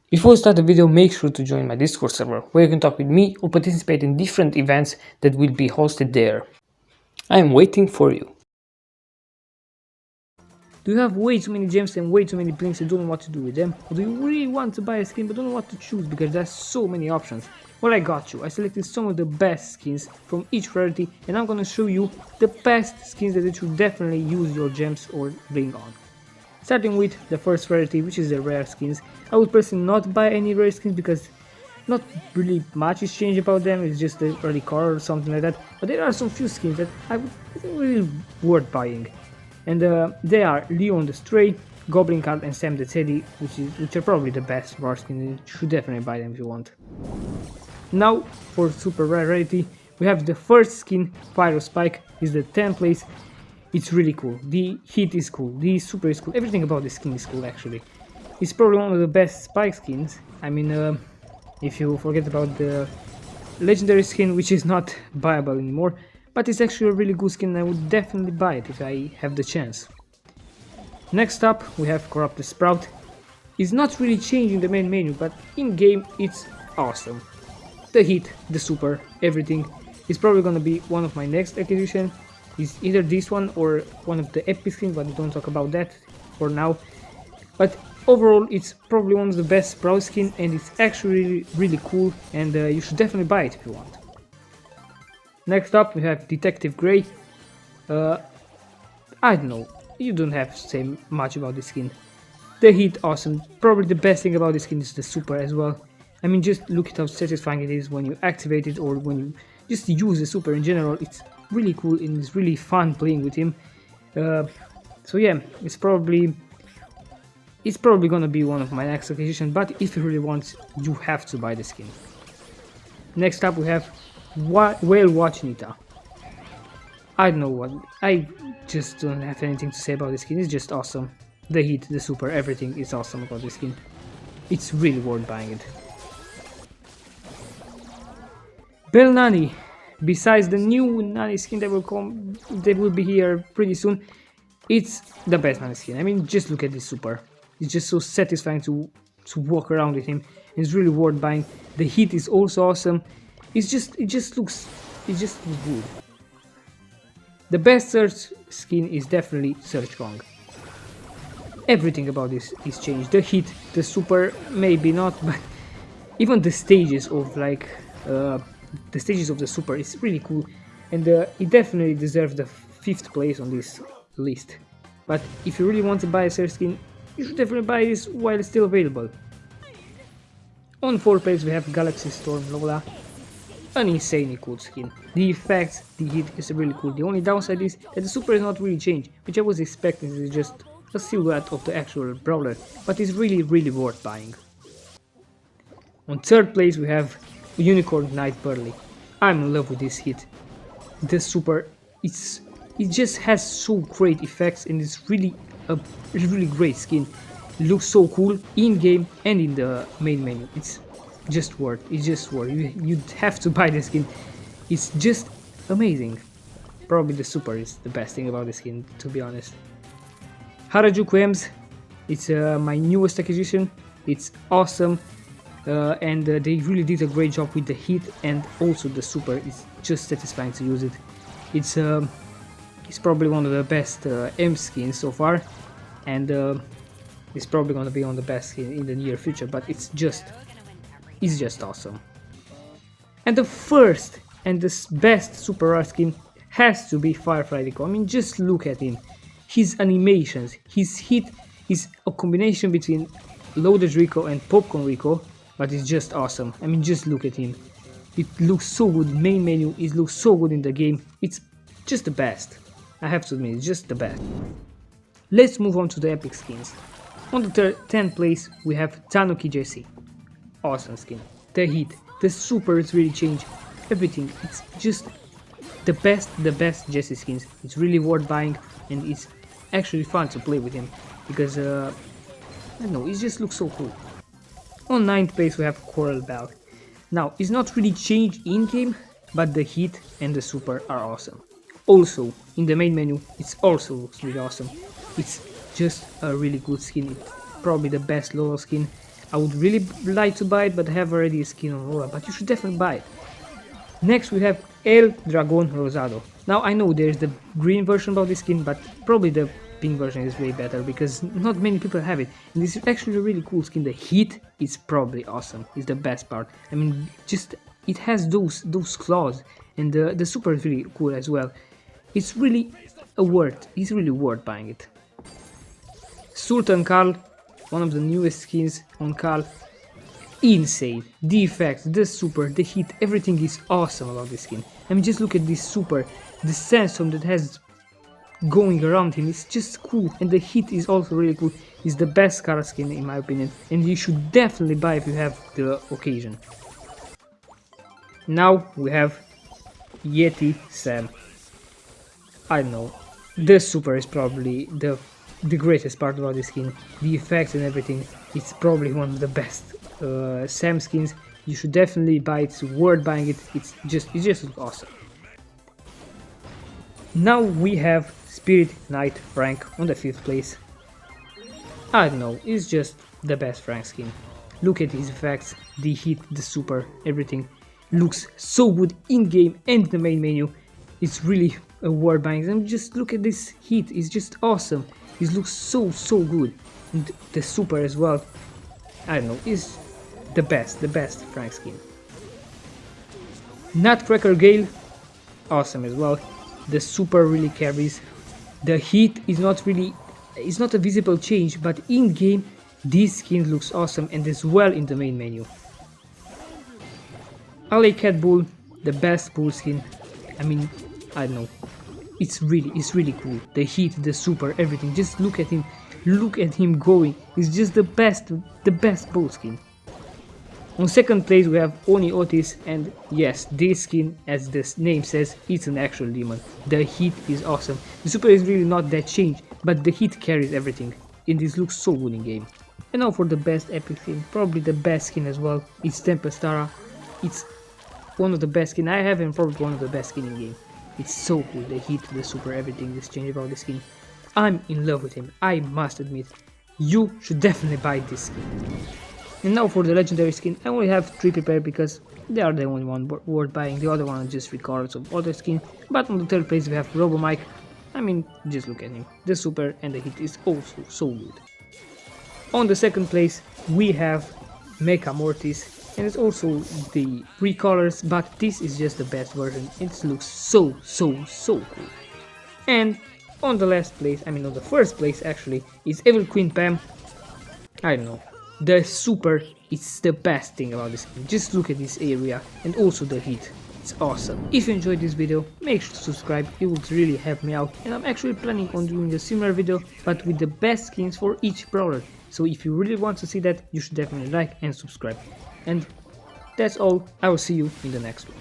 Before we start the video, make sure to join my Discord server, where you can talk with me or participate in different events that will be hosted there. I am waiting for you. Do you have way too many gems and way too many blinks and don't know what to do with them? Or do you really want to buy a skin but don't know what to choose because there's so many options? Well, I got you. I selected some of the best skins from each rarity and I'm gonna show you the best skins that you should definitely use your gems or bling on. Starting with the first rarity, which is the rare skins. I would personally not buy any rare skins because not really much is changed about them, it's just the early car or something like that. But there are some few skins that I think really worth buying. And they are Leon the Stray, Goblin Card and Sam the Teddy, which are probably the best rare skins. You should definitely buy them if you want. Now for super rare rarity, we have the first skin, Pyro Spike, is the 10th place. It's really cool, the hit is cool, the super is cool, everything about this skin is cool actually. It's probably one of the best spike skins. I mean, if you forget about the legendary skin, which is not buyable anymore, but it's actually a really good skin and I would definitely buy it if I have the chance. Next up we have Corrupted Sprout. It's not really changing the main menu, but in game it's awesome. The hit, the super, everything is probably gonna be one of my next acquisition. Is either this one or one of the epic skins, but we don't talk about that for now. But overall it's probably one of the best Sprout skin and it's actually really cool and you should definitely buy it if you want. Next up we have Detective Grey. I don't know, you don't have to say much about this skin. The hit awesome, probably the best thing about this skin is the super as well. I mean, just look at how satisfying it is when you activate it or when you just use the super in general. It's really cool and it's really fun playing with him. So yeah, it's probably gonna be one of my next acquisition, but if you really want, you have to buy the skin. Next up we have Whale Watch Nita. I don't know what, I just don't have anything to say about this skin. It's just awesome. The hit, the super, everything is awesome about this skin. It's really worth buying it. Bell Nani. Besides the new Nani skin that will be here pretty soon, it's the best Nani skin. I mean, just look at this super. It's just so satisfying to walk around with him. It's really worth buying. The hit is also awesome. It just looks good. The best search skin is definitely Search Gong. Everything about this is changed. The hit, the super, maybe not, but even the stages of the stages of the super is really cool, and it definitely deserves the 5th place on this list. But if you really want to buy a search skin, you should definitely buy this while it's still available. On 4th place we have Galaxy Storm Lola, an insanely cool skin. The effects, the hit is really cool. The only downside is that the super is not really changed, which I was expecting. It's just a silhouette of the actual brawler, but it's really worth buying. On 3rd place we have Unicorn Knight Burly. I'm in love with this hit. The super, it just has so great effects and it's really a really great skin. It looks so cool in game and in the main menu. It's just worth. You have to buy the skin. It's just amazing. Probably the super is the best thing about the skin, to be honest. Harajuku Ems, it's my newest acquisition. It's awesome. And they really did a great job with the hit and also the super. It's just satisfying to use it. It's probably one of the best M skins so far, and it's probably gonna be one of the best skin in the near future. But it's just awesome. And the first and the best super rare skin has to be Firefly Rico. I mean, just look at him. His animations, his hit is a combination between Loaded Rico and Popcorn Rico. But it's just awesome. I mean, just look at him. It looks so good. Main menu, it looks so good in the game. It's just the best. I have to admit, it's just the best. Let's move on to the epic skins. On the 10th place, we have Tanuki Jesse. Awesome skin. The hit, the super is really changed. Everything. It's just the best Jesse skins. It's really worth buying and it's actually fun to play with him because I don't know, it just looks so cool. On 9th place we have Coral Bell. Now, it's not really changed in-game, but the hit and the super are awesome. Also, in the main menu, it's also really awesome. It's just a really good skin. It's probably the best Lola skin. I would really like to buy it, but I have already a skin on Aurora, but you should definitely buy it. Next we have El Dragón Rosado. Now I know there's the green version of this skin, but probably the pink version is way better because not many people have it. And this is actually a really cool skin. The hit is probably awesome. It's the best part. I mean, just it has those claws, and the super is really cool as well. It's really it's really worth buying it. Sultan Karl, one of the newest skins on Karl. Insane. The effects, the super, the hit, everything is awesome about this skin. I mean, just look at this super, the sandstorm that has going around him, it's just cool, and the hit is also really cool. It's the best Kara skin in my opinion, and you should definitely buy if you have the occasion. Now we have Yeti Sam. I don't know, the super is probably the greatest part about this skin. The effects and everything, it's probably one of the best Sam skins. You should definitely buy it. It's worth buying it. It's just awesome. Now we have Spirit Knight Frank on the 5th place. I don't know, it's just the best Frank skin. Look at his effects, the hit, the super, everything looks so good in game and the main menu. It's really a worth buying. And just look at this hit, it's just awesome. It looks so good, and the super as well. I don't know, is the best Frank skin. Nutcracker Gale, awesome as well. The super really carries. The hit is not a visible change, but in game this skin looks awesome and as well in the main menu. Alley Cat Bull, the best bull skin. I mean, I don't know. It's really cool. The hit, the super, everything. Just look at him going. It's just the best bull skin. On 2nd place we have Oni Otis, and yes, this skin, as the name says, it's an actual demon. The hit is awesome. The super is really not that changed, but the hit carries everything, and this looks so good in game. And now for the best epic skin, probably the best skin as well, it's Tempestara. It's one of the best skin I have and probably one of the best skin in game. It's so cool, the hit, the super, everything is changed about the skin. I'm in love with him, I must admit. You should definitely buy this skin. And now for the legendary skin, I only have 3 prepared because they are the only one worth buying. The other one are just records of other skin. But on the 3rd place we have Robo Mike. I mean, just look at him. The super and the hit is also so good. On the 2nd place we have Mecha Mortis, and it's also the recolors, but this is just the best version. It looks so cool. And on the last place, I mean on the 1st place actually, is Evil Queen Pam. I don't know. The super is the best thing about this game. Just look at this area and also the hit. It's awesome. If you enjoyed this video, make sure to subscribe, it would really help me out. And I'm actually planning on doing a similar video, but with the best skins for each brawler. So if you really want to see that, you should definitely like and subscribe. And that's all. I will see you in the next one.